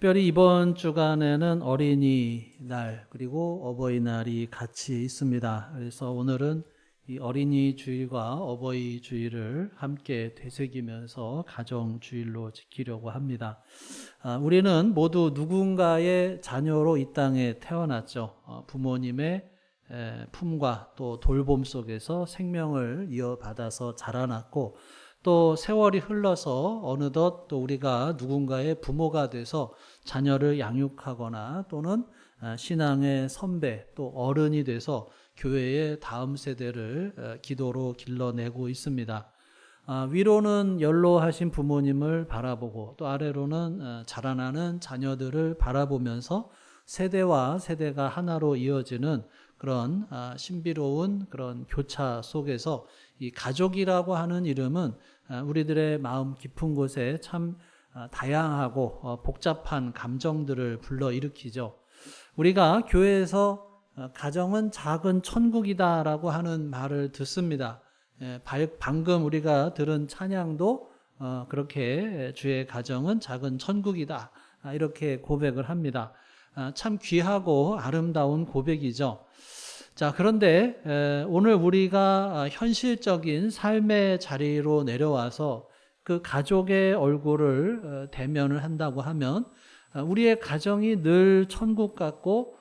특별히 이번 주간에는 어린이날 그리고 어버이날이 같이 있습니다. 그래서 오늘은 이 어린이 주일과 어버이 주일을 함께 되새기면서 가정 주일로 지키려고 합니다. 우리는 모두 누군가의 자녀로 이 땅에 태어났죠. 부모님의 품과 또 돌봄 속에서 생명을 이어받아서 자라났고, 또 세월이 흘러서 어느덧 또 우리가 누군가의 부모가 돼서 자녀를 양육하거나 또는 신앙의 선배 또 어른이 돼서 교회의 다음 세대를 기도로 길러내고 있습니다. 위로는 연로하신 부모님을 바라보고 또 아래로는 자라나는 자녀들을 바라보면서 세대와 세대가 하나로 이어지는 그런 신비로운 그런 교차 속에서 이 가족이라고 하는 이름은 우리들의 마음 깊은 곳에 참 다양하고 복잡한 감정들을 불러일으키죠. 우리가 교회에서 가정은 작은 천국이다라고 하는 말을 듣습니다. 방금 우리가 들은 찬양도 그렇게 주의 가정은 작은 천국이다 이렇게 고백을 합니다. 참 귀하고 아름다운 고백이죠. 자, 그런데 오늘 우리가 현실적인 삶의 자리로 내려와서 그 가족의 얼굴을 대면을 한다고 하면 우리의 가정이 늘 천국 같고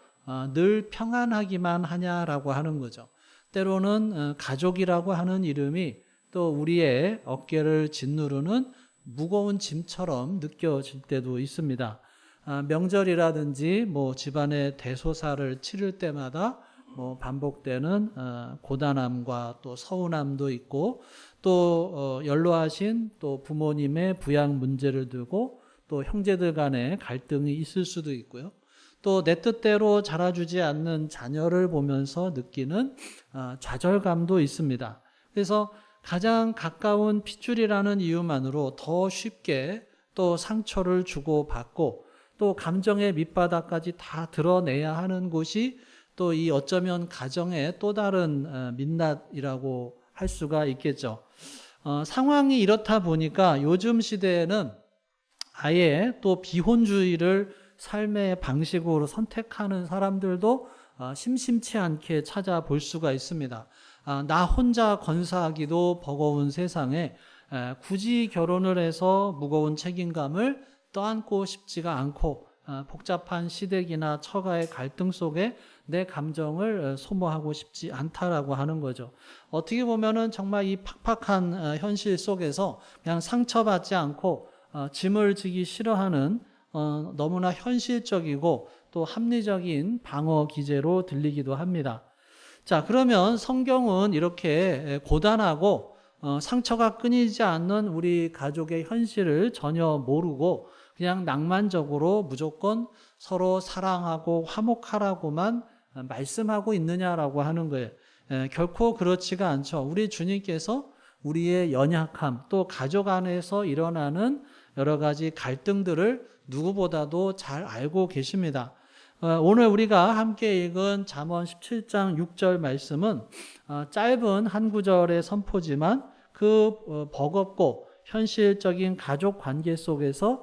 늘 평안하기만 하냐라고 하는 거죠. 때로는 가족이라고 하는 이름이 또 우리의 어깨를 짓누르는 무거운 짐처럼 느껴질 때도 있습니다. 명절이라든지 뭐 집안의 대소사를 치를 때마다 반복되는 고단함과 또 서운함도 있고, 또 연로하신 또 부모님의 부양 문제를 두고 또 형제들 간의 갈등이 있을 수도 있고요. 또 내 뜻대로 자라주지 않는 자녀를 보면서 느끼는 좌절감도 있습니다. 그래서 가장 가까운 핏줄이라는 이유만으로 더 쉽게 또 상처를 주고받고 또 감정의 밑바닥까지 다 드러내야 하는 곳이 또 이 어쩌면 가정의 또 다른 민낯이라고 할 수가 있겠죠. 상황이 이렇다 보니까 요즘 시대에는 아예 또 비혼주의를 삶의 방식으로 선택하는 사람들도 심심치 않게 찾아볼 수가 있습니다. 나 혼자 건사하기도 버거운 세상에 굳이 결혼을 해서 무거운 책임감을 떠안고 싶지가 않고 복잡한 시댁이나 처가의 갈등 속에 내 감정을 소모하고 싶지 않다라고 하는 거죠. 어떻게 보면은 정말 이 팍팍한 현실 속에서 그냥 상처받지 않고 짐을 지기 싫어하는 너무나 현실적이고 또 합리적인 방어 기제로 들리기도 합니다. 자, 그러면 성경은 이렇게 고단하고 상처가 끊이지 않는 우리 가족의 현실을 전혀 모르고 그냥 낭만적으로 무조건 서로 사랑하고 화목하라고만 말씀하고 있느냐라고 하는 거예요. 결코 그렇지가 않죠. 우리 주님께서 우리의 연약함 또 가족 안에서 일어나는 여러 가지 갈등들을 누구보다도 잘 알고 계십니다. 오늘 우리가 함께 읽은 잠언 17장 6절 말씀은 짧은 한 구절의 선포지만 그 버겁고 현실적인 가족 관계 속에서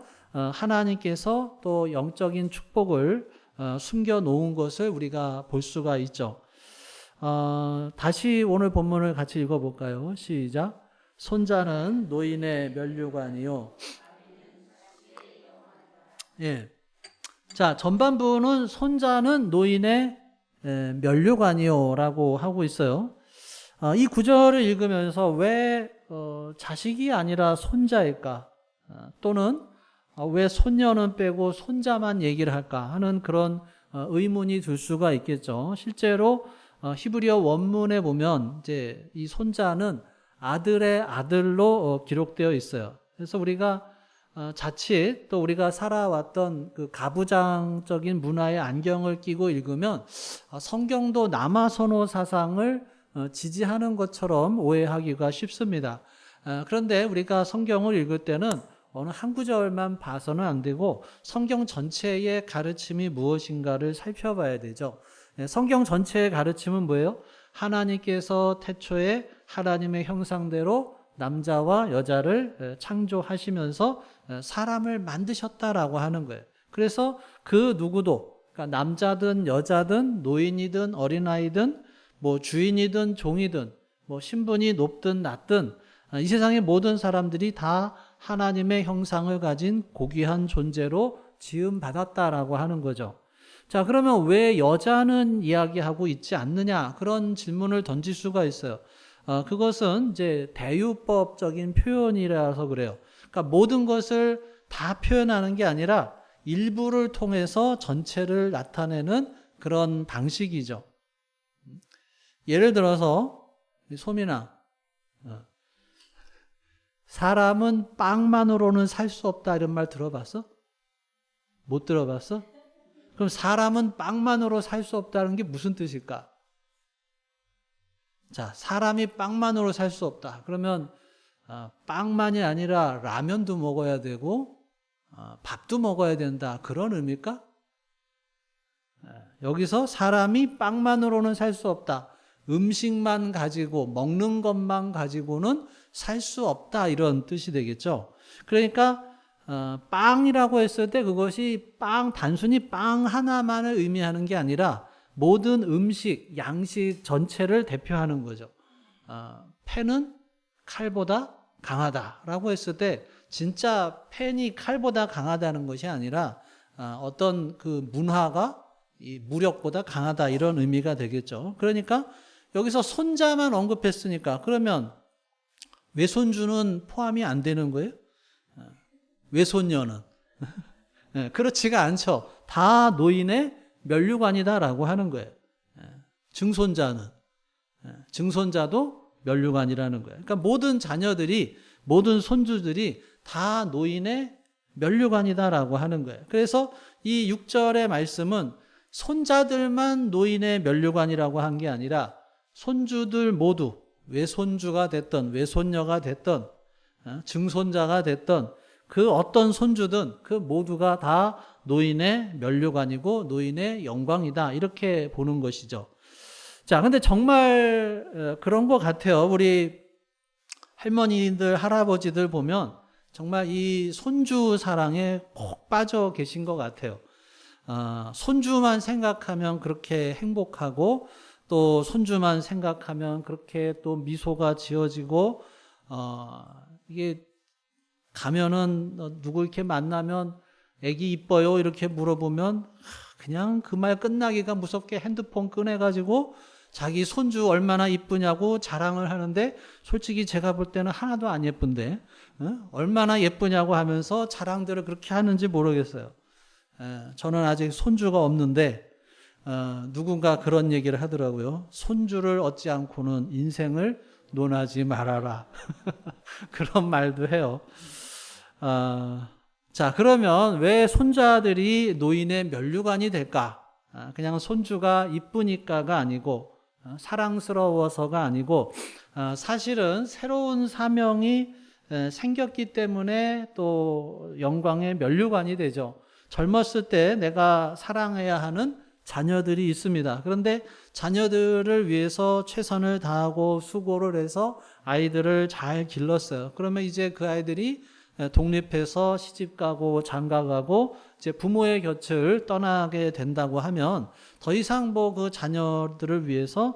하나님께서 또 영적인 축복을 숨겨놓은 것을 우리가 볼 수가 있죠. 다시 오늘 본문을 같이 읽어볼까요? 시작. 손자는 노인의 면류관이요. 예. 자, 전반부는 손자는 노인의 면류관이요 라고 하고 있어요. 이 구절을 읽으면서 왜 자식이 아니라 손자일까? 또는 왜 손녀는 빼고 손자만 얘기를 할까 하는 그런 의문이 들 수가 있겠죠. 실제로 히브리어 원문에 보면 이제 이 손자는 아들의 아들로 기록되어 있어요. 그래서 우리가 자칫 또 우리가 살아왔던 그 가부장적인 문화의 안경을 끼고 읽으면 성경도 남아선호 사상을 지지하는 것처럼 오해하기가 쉽습니다. 그런데 우리가 성경을 읽을 때는 어느 한 구절만 봐서는 안 되고 성경 전체의 가르침이 무엇인가를 살펴봐야 되죠. 성경 전체의 가르침은 뭐예요? 하나님께서 태초에 하나님의 형상대로 남자와 여자를 창조하시면서 사람을 만드셨다라고 하는 거예요. 그래서 그 누구도, 그러니까 남자든 여자든 노인이든 어린아이든 뭐 주인이든 종이든 뭐 신분이 높든 낮든 이 세상의 모든 사람들이 다 하나님의 형상을 가진 고귀한 존재로 지음받았다라고 하는 거죠. 자, 그러면 왜 여자는 이야기하고 있지 않느냐? 그런 질문을 던질 수가 있어요. 그것은 이제 대유법적인 표현이라서 그래요. 그러니까 모든 것을 다 표현하는 게 아니라 일부를 통해서 전체를 나타내는 그런 방식이죠. 예를 들어서 소민아, 사람은 빵만으로는 살 수 없다 이런 말 들어봤어? 못 들어봤어? 그럼 사람은 빵만으로 살 수 없다는 게 무슨 뜻일까? 자, 사람이 빵만으로 살 수 없다. 그러면 빵만이 아니라 라면도 먹어야 되고 밥도 먹어야 된다. 그런 의미일까? 여기서 사람이 빵만으로는 살 수 없다. 음식만 가지고 먹는 것만 가지고는 살 수 없다. 이런 뜻이 되겠죠. 그러니까 빵이라고 했을 때 그것이 단순히 빵 하나만을 의미하는 게 아니라 모든 음식, 양식 전체를 대표하는 거죠. 펜은 칼보다 강하다라고 했을 때 진짜 펜이 칼보다 강하다는 것이 아니라 어떤 그 문화가 이 무력보다 강하다 이런 의미가 되겠죠. 그러니까 여기서 손자만 언급했으니까 그러면 외손주는 포함이 안 되는 거예요? 외손녀는? 그렇지가 않죠. 다 노인의 면류관이다라고 하는 거예요. 증손자는, 증손자도 면류관이라는 거예요. 그러니까 모든 자녀들이, 모든 손주들이 다 노인의 면류관이다라고 하는 거예요. 그래서 이 6절의 말씀은 손자들만 노인의 면류관이라고 한 게 아니라 손주들 모두 외손주가 됐던, 외손녀가 됐던, 증손자가 됐던 그 어떤 손주든 그 모두가 다 노인의 면류관이고 노인의 영광이다 이렇게 보는 것이죠. 자, 근데 정말 그런 것 같아요. 우리 할머니들, 할아버지들 보면 정말 이 손주 사랑에 꼭 빠져 계신 것 같아요. 손주만 생각하면 그렇게 행복하고 또 손주만 생각하면 그렇게 또 미소가 지어지고 이게 가면은 누구 이렇게 만나면 애기 이뻐요 이렇게 물어보면 그냥 그 말 끝나기가 무섭게 핸드폰 꺼내가지고 자기 손주 얼마나 이쁘냐고 자랑을 하는데 솔직히 제가 볼 때는 하나도 안 예쁜데 얼마나 예쁘냐고 하면서 자랑들을 그렇게 하는지 모르겠어요. 저는 아직 손주가 없는데 누군가 그런 얘기를 하더라고요. 손주를 얻지 않고는 인생을 논하지 말아라. 그런 말도 해요. 자, 그러면 왜 손자들이 노인의 면류관이 될까? 그냥 손주가 이쁘니까가 아니고 사랑스러워서가 아니고 사실은 새로운 사명이 생겼기 때문에 또 영광의 면류관이 되죠. 젊었을 때 내가 사랑해야 하는 자녀들이 있습니다. 그런데 자녀들을 위해서 최선을 다하고 수고를 해서 아이들을 잘 길렀어요. 그러면 이제 그 아이들이 독립해서 시집가고 장가가고 이제 부모의 곁을 떠나게 된다고 하면 더 이상 뭐 그 자녀들을 위해서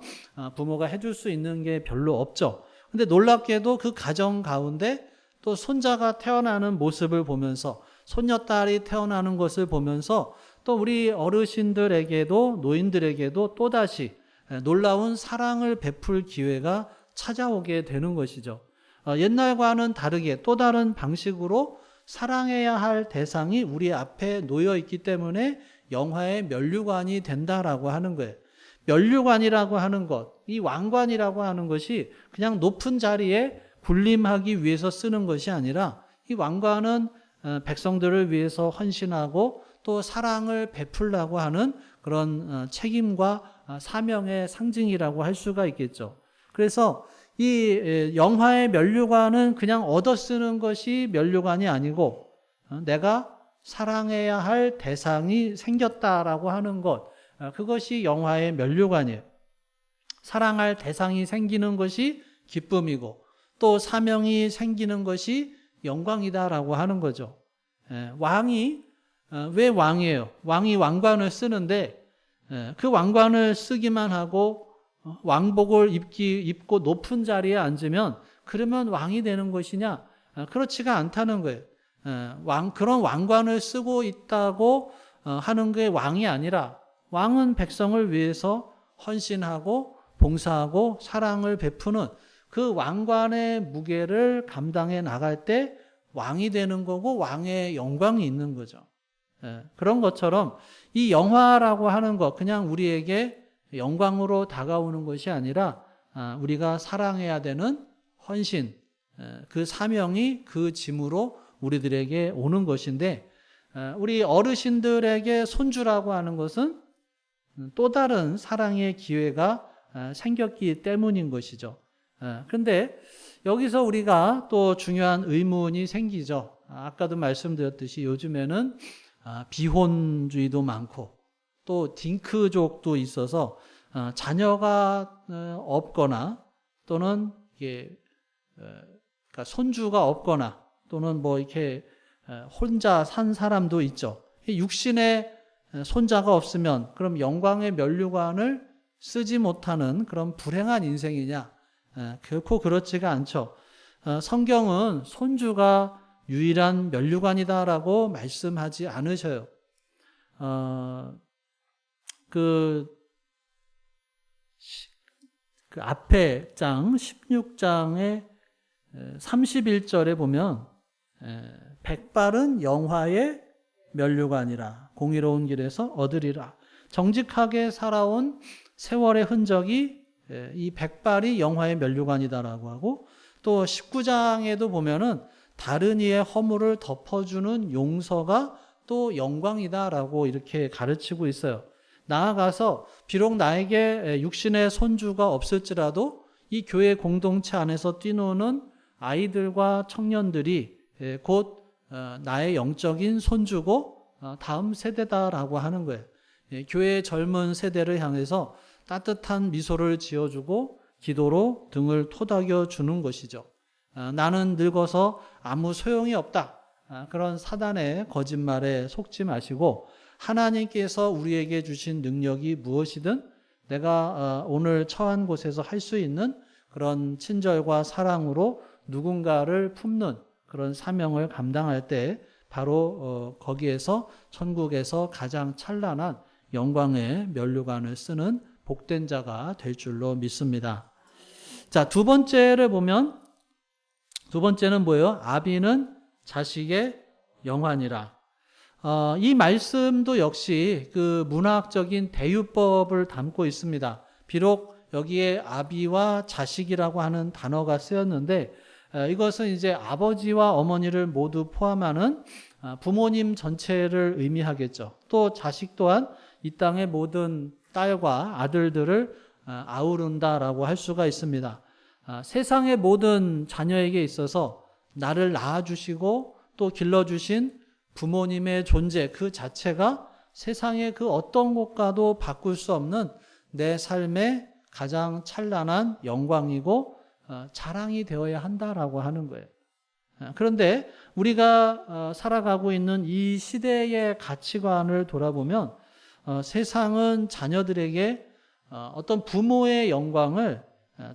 부모가 해줄 수 있는 게 별로 없죠. 근데 놀랍게도 그 가정 가운데 또 손자가 태어나는 모습을 보면서 손녀딸이 태어나는 것을 보면서 또 우리 어르신들에게도 노인들에게도 또다시 놀라운 사랑을 베풀 기회가 찾아오게 되는 것이죠. 옛날과는 다르게 또 다른 방식으로 사랑해야 할 대상이 우리 앞에 놓여 있기 때문에 영화의 면류관이 된다라고 하는 거예요. 면류관이라고 하는 것, 이 왕관이라고 하는 것이 그냥 높은 자리에 군림하기 위해서 쓰는 것이 아니라 이 왕관은 백성들을 위해서 헌신하고 또 사랑을 베풀라고 하는 그런 책임과 사명의 상징이라고 할 수가 있겠죠. 그래서 이 영화의 면류관은 그냥 얻어 쓰는 것이 면류관이 아니고 내가 사랑해야 할 대상이 생겼다라고 하는 것, 그것이 영화의 면류관이에요. 사랑할 대상이 생기는 것이 기쁨이고 또 사명이 생기는 것이 영광이다라고 하는 거죠. 왕이 왜 왕이에요? 왕이 왕관을 쓰는데 그 왕관을 쓰기만 하고 왕복을 입고 높은 자리에 앉으면 그러면 왕이 되는 것이냐? 그렇지가 않다는 거예요. 그런 왕관을 쓰고 있다고 하는 게 왕이 아니라 왕은 백성을 위해서 헌신하고 봉사하고 사랑을 베푸는 그 왕관의 무게를 감당해 나갈 때 왕이 되는 거고 왕의 영광이 있는 거죠. 그런 것처럼 이 영화라고 하는 것 그냥 우리에게 영광으로 다가오는 것이 아니라 우리가 사랑해야 되는 헌신, 그 사명이 그 짐으로 우리들에게 오는 것인데 우리 어르신들에게 손주라고 하는 것은 또 다른 사랑의 기회가 생겼기 때문인 것이죠. 그런데 여기서 우리가 또 중요한 의문이 생기죠. 아까도 말씀드렸듯이 요즘에는 비혼주의도 많고 또 딩크족도 있어서 자녀가 없거나 또는 이게 그러니까 손주가 없거나 또는 뭐 이렇게 혼자 산 사람도 있죠. 육신의 손자가 없으면 그럼 영광의 면류관을 쓰지 못하는 그런 불행한 인생이냐? 결코 그렇지가 않죠. 성경은 손주가 유일한 면류관이다라고 말씀하지 않으셔요. 그 앞에 장 16장의 31절에 보면 백발은 영화의 면류관이라 공의로운 길에서 얻으리라. 정직하게 살아온 세월의 흔적이 이 백발이 영화의 면류관이다라고 하고 또 19장에도 보면은 다른 이의 허물을 덮어주는 용서가 또 영광이다라고 이렇게 가르치고 있어요. 나아가서 비록 나에게 육신의 손주가 없을지라도 이 교회 공동체 안에서 뛰노는 아이들과 청년들이 곧 나의 영적인 손주고 다음 세대다라고 하는 거예요. 교회의 젊은 세대를 향해서 따뜻한 미소를 지어주고 기도로 등을 토닥여 주는 것이죠. 나는 늙어서 아무 소용이 없다. 그런 사단의 거짓말에 속지 마시고 하나님께서 우리에게 주신 능력이 무엇이든 내가 오늘 처한 곳에서 할 수 있는 그런 친절과 사랑으로 누군가를 품는 그런 사명을 감당할 때 바로 거기에서 천국에서 가장 찬란한 영광의 면류관을 쓰는 복된 자가 될 줄로 믿습니다. 자, 두 번째를 보면 두 번째는 뭐예요? 아비는 자식의 영환이라. 이 말씀도 역시 그 문화학적인 대유법을 담고 있습니다. 비록 여기에 아비와 자식이라고 하는 단어가 쓰였는데 이것은 이제 아버지와 어머니를 모두 포함하는 부모님 전체를 의미하겠죠. 또 자식 또한 이 땅의 모든 딸과 아들들을 아우른다라고 할 수가 있습니다. 세상의 모든 자녀에게 있어서 나를 낳아주시고 또 길러주신 부모님의 존재 그 자체가 세상의 그 어떤 것과도 바꿀 수 없는 내 삶의 가장 찬란한 영광이고 자랑이 되어야 한다라고 하는 거예요. 그런데 우리가 살아가고 있는 이 시대의 가치관을 돌아보면 세상은 자녀들에게 어떤 부모의 영광을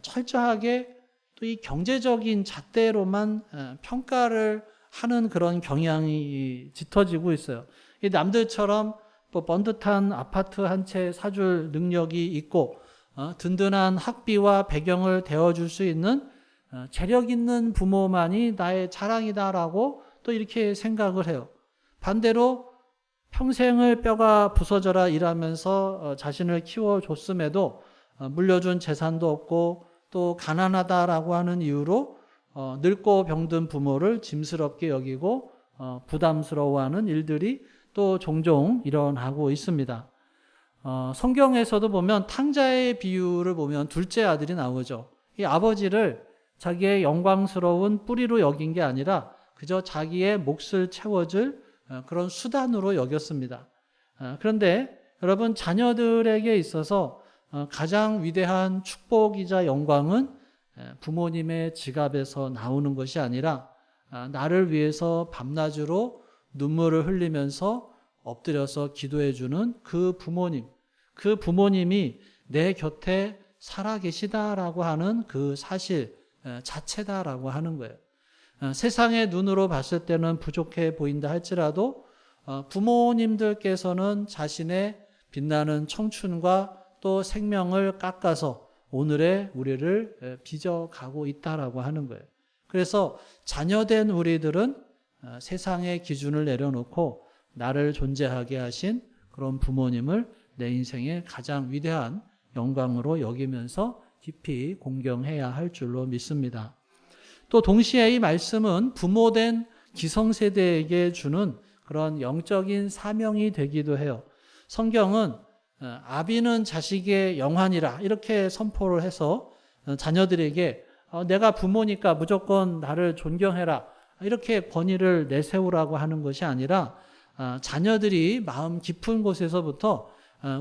철저하게 또 이 경제적인 잣대로만 평가를 하는 그런 경향이 짙어지고 있어요. 남들처럼 뭐 번듯한 아파트 한 채 사줄 능력이 있고 든든한 학비와 배경을 대어줄 수 있는 재력 있는 부모만이 나의 자랑이다라고 또 이렇게 생각을 해요. 반대로 평생을 뼈가 부서져라 일하면서 자신을 키워줬음에도 물려준 재산도 없고 또 가난하다라고 하는 이유로 늙고 병든 부모를 짐스럽게 여기고 부담스러워하는 일들이 또 종종 일어나고 있습니다. 성경에서도 보면 탕자의 비유를 보면 둘째 아들이 나오죠. 이 아버지를 자기의 영광스러운 뿌리로 여긴 게 아니라 그저 자기의 몫을 채워줄 그런 수단으로 여겼습니다. 그런데 여러분 자녀들에게 있어서 가장 위대한 축복이자 영광은 부모님의 지갑에서 나오는 것이 아니라 나를 위해서 밤낮으로 눈물을 흘리면서 엎드려서 기도해 주는 그 부모님이 내 곁에 살아계시다라고 하는 그 사실 자체다라고 하는 거예요. 세상의 눈으로 봤을 때는 부족해 보인다 할지라도 부모님들께서는 자신의 빛나는 청춘과 또 생명을 깎아서 오늘의 우리를 빚어가고 있다라고 하는 거예요. 그래서 자녀된 우리들은 세상의 기준을 내려놓고 나를 존재하게 하신 그런 부모님을 내 인생의 가장 위대한 영광으로 여기면서 깊이 공경해야 할 줄로 믿습니다. 또 동시에 이 말씀은 부모된 기성세대에게 주는 그런 영적인 사명이 되기도 해요. 성경은 아비는 자식의 영환이라 이렇게 선포를 해서 자녀들에게 내가 부모니까 무조건 나를 존경해라 이렇게 권위를 내세우라고 하는 것이 아니라 자녀들이 마음 깊은 곳에서부터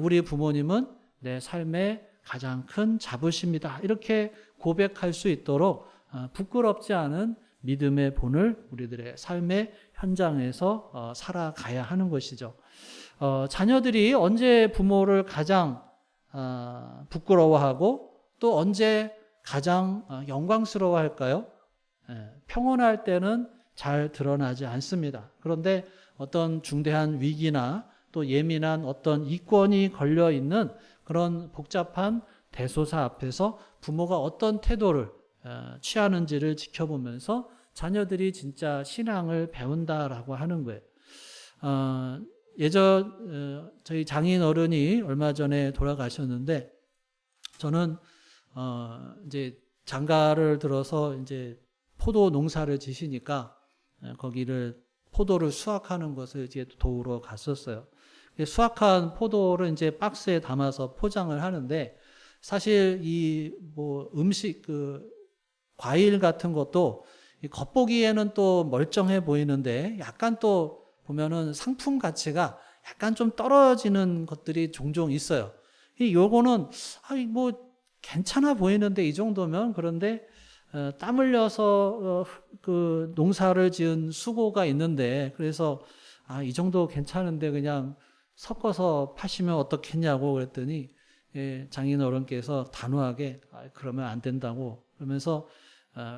우리 부모님은 내 삶의 가장 큰 자부심이다 이렇게 고백할 수 있도록 부끄럽지 않은 믿음의 본을 우리들의 삶의 현장에서 살아가야 하는 것이죠. 자녀들이 언제 부모를 가장 부끄러워하고 또 언제 가장 영광스러워할까요? 평온할 때는 잘 드러나지 않습니다. 그런데 어떤 중대한 위기나 또 예민한 어떤 이권이 걸려 있는 그런 복잡한 대소사 앞에서 부모가 어떤 태도를 취하는지를 지켜보면서 자녀들이 진짜 신앙을 배운다라고 하는 거예요. 저희 장인 어른이 얼마 전에 돌아가셨는데 저는 이제 장가를 들어서 이제 포도 농사를 지시니까 거기를 포도를 수확하는 것을 이제 도우러 갔었어요. 수확한 포도를 이제 박스에 담아서 포장을 하는데 사실 이 뭐 음식 과일 같은 것도 겉보기에는 또 멀쩡해 보이는데 약간 또 보면은 상품 가치가 약간 좀 떨어지는 것들이 종종 있어요. 요거는 뭐 괜찮아 보이는데 이 정도면 그런데 땀 흘려서 그 농사를 지은 수고가 있는데 그래서 이 정도 괜찮은데 그냥 섞어서 파시면 어떻겠냐고 그랬더니 장인어른께서 단호하게 그러면 안 된다고 그러면서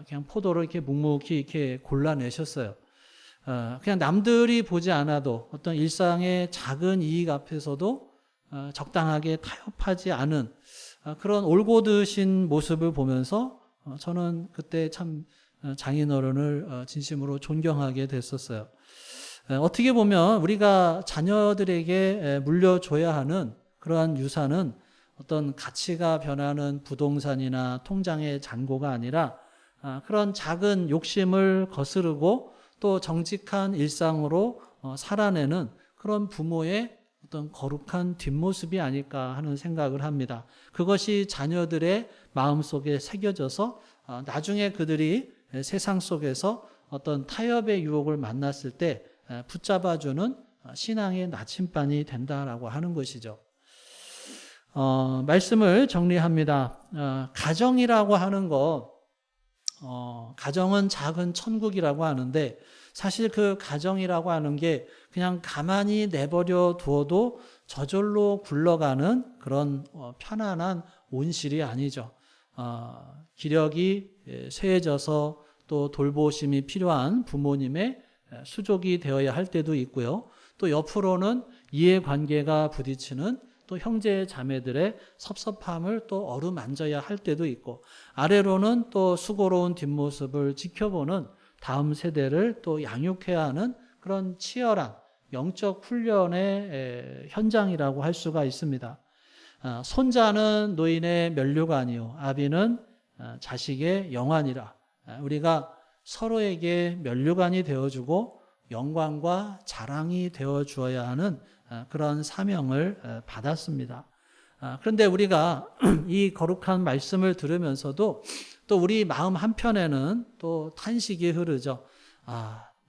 그냥 포도를 이렇게 묵묵히 이렇게 골라내셨어요. 그냥 남들이 보지 않아도 어떤 일상의 작은 이익 앞에서도 적당하게 타협하지 않은 그런 올곧으신 모습을 보면서 저는 그때 참 장인어른을 진심으로 존경하게 됐었어요. 어떻게 보면 우리가 자녀들에게 물려줘야 하는 그러한 유산은 어떤 가치가 변하는 부동산이나 통장의 잔고가 아니라 그런 작은 욕심을 거스르고 또 정직한 일상으로 살아내는 그런 부모의 어떤 거룩한 뒷모습이 아닐까 하는 생각을 합니다. 그것이 자녀들의 마음속에 새겨져서 나중에 그들이 세상 속에서 어떤 타협의 유혹을 만났을 때 붙잡아주는 신앙의 나침반이 된다라고 하는 것이죠. 말씀을 정리합니다. 가정이라고 하는 것, 가정은 작은 천국이라고 하는데 사실 그 가정이라고 하는 게 그냥 가만히 내버려 두어도 저절로 굴러가는 그런 편안한 온실이 아니죠. 기력이 쇠해져서 또 돌보심이 필요한 부모님의 수족이 되어야 할 때도 있고요. 또 옆으로는 이해관계가 부딪히는 또 형제 자매들의 섭섭함을 또 어루만져야 할 때도 있고 아래로는 또 수고로운 뒷모습을 지켜보는 다음 세대를 또 양육해야 하는 그런 치열한 영적 훈련의 현장이라고 할 수가 있습니다. 손자는 노인의 면류가 아니요 아비는 자식의 영환이라. 우리가 서로에게 면류관이 되어주고 영광과 자랑이 되어주어야 하는 그런 사명을 받았습니다. 그런데 우리가 이 거룩한 말씀을 들으면서도 또 우리 마음 한편에는 또 탄식이 흐르죠.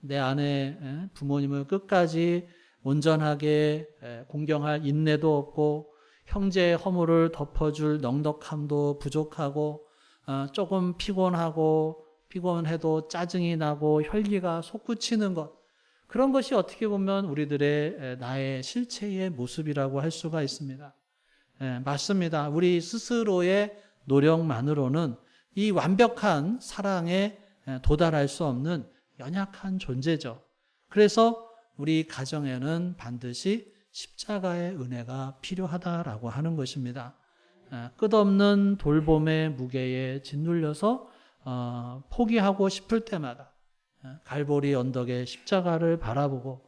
내 안에 부모님을 끝까지 온전하게 공경할 인내도 없고 형제의 허물을 덮어줄 넉넉함도 부족하고 조금 피곤해도 짜증이 나고 혈기가 솟구치는 것 그런 것이 어떻게 보면 우리들의 나의 실체의 모습이라고 할 수가 있습니다. 맞습니다. 우리 스스로의 노력만으로는 이 완벽한 사랑에 도달할 수 없는 연약한 존재죠. 그래서 우리 가정에는 반드시 십자가의 은혜가 필요하다라고 하는 것입니다. 끝없는 돌봄의 무게에 짓눌려서 포기하고 싶을 때마다 갈보리 언덕의 십자가를 바라보고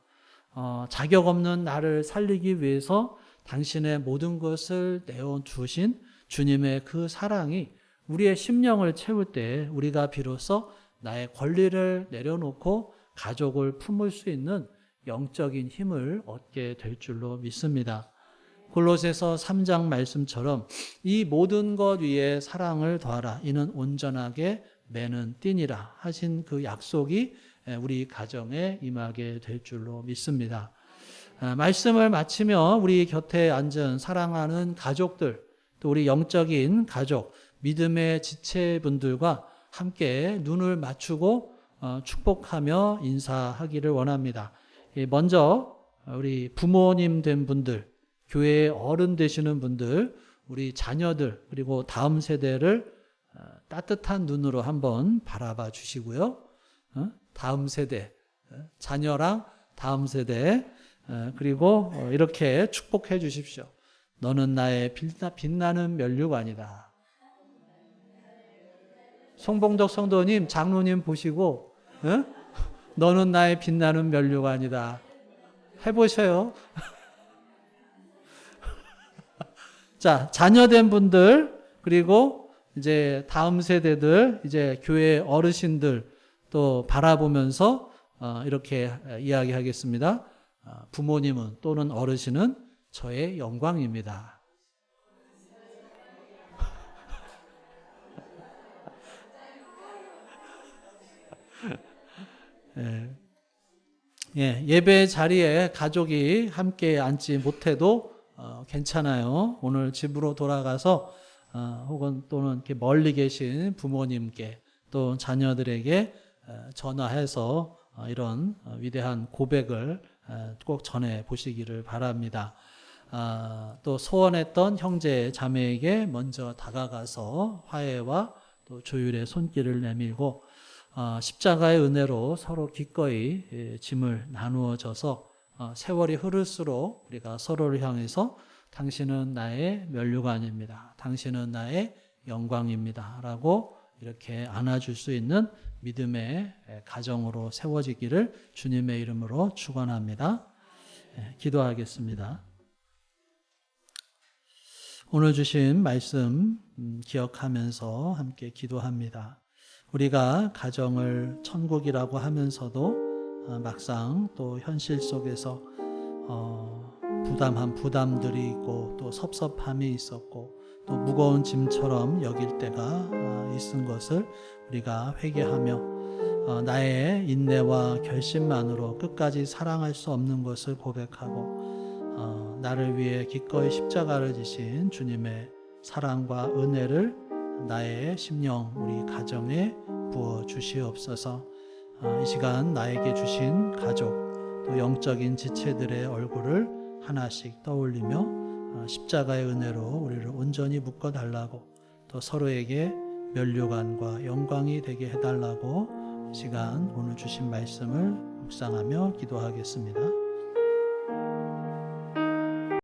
자격 없는 나를 살리기 위해서 당신의 모든 것을 내어주신 주님의 그 사랑이 우리의 심령을 채울 때 우리가 비로소 나의 권리를 내려놓고 가족을 품을 수 있는 영적인 힘을 얻게 될 줄로 믿습니다. 골로새서 3장 말씀처럼 이 모든 것 위에 사랑을 더하라. 이는 온전하게 매는 띠니라 하신 그 약속이 우리 가정에 임하게 될 줄로 믿습니다. 말씀을 마치며 우리 곁에 앉은 사랑하는 가족들, 또 우리 영적인 가족, 믿음의 지체분들과 함께 눈을 맞추고 축복하며 인사하기를 원합니다. 먼저 우리 부모님 된 분들, 교회의 어른 되시는 분들, 우리 자녀들, 그리고 다음 세대를 따뜻한 눈으로 한번 바라봐 주시고요. 다음 세대, 자녀랑 다음 세대, 그리고 이렇게 축복해 주십시오. 너는 나의 빛나는 면류관이다. 송봉덕 성도님, 장로님 보시고 너는 나의 빛나는 면류관이다. 해보셔요. 자, 자녀된 분들, 그리고 이제 다음 세대들, 이제 교회 어르신들 또 바라보면서 이렇게 이야기하겠습니다. 부모님은 또는 어르신은 저의 영광입니다. 예배 자리에 가족이 함께 앉지 못해도 괜찮아요. 오늘 집으로 돌아가서 혹은 또는 이렇게 멀리 계신 부모님께 또 자녀들에게 전화해서 이런 위대한 고백을 꼭 전해 보시기를 바랍니다. 또 소원했던 형제 자매에게 먼저 다가가서 화해와 또 조율의 손길을 내밀고 십자가의 은혜로 서로 기꺼이 짐을 나누어져서 세월이 흐를수록 우리가 서로를 향해서 당신은 나의 면류관입니다. 당신은 나의 영광입니다. 라고 이렇게 안아줄 수 있는 믿음의 가정으로 세워지기를 주님의 이름으로 축원합니다. 기도하겠습니다. 오늘 주신 말씀 기억하면서 함께 기도합니다. 우리가 가정을 천국이라고 하면서도 막상 또 현실 속에서 부담한 부담들이 있고 또 섭섭함이 있었고 또 무거운 짐처럼 여길 때가 있은 것을 우리가 회개하며 나의 인내와 결심만으로 끝까지 사랑할 수 없는 것을 고백하고 나를 위해 기꺼이 십자가를 지신 주님의 사랑과 은혜를 나의 심령, 우리 가정에 부어 주시옵소서. 이 시간 나에게 주신 가족, 또 영적인 지체들의 얼굴을 하나씩 떠올리며 십자가의 은혜로 우리를 온전히 묶어달라고 또 서로에게 면류관과 영광이 되게 해달라고 이 시간 오늘 주신 말씀을 묵상하며 기도하겠습니다.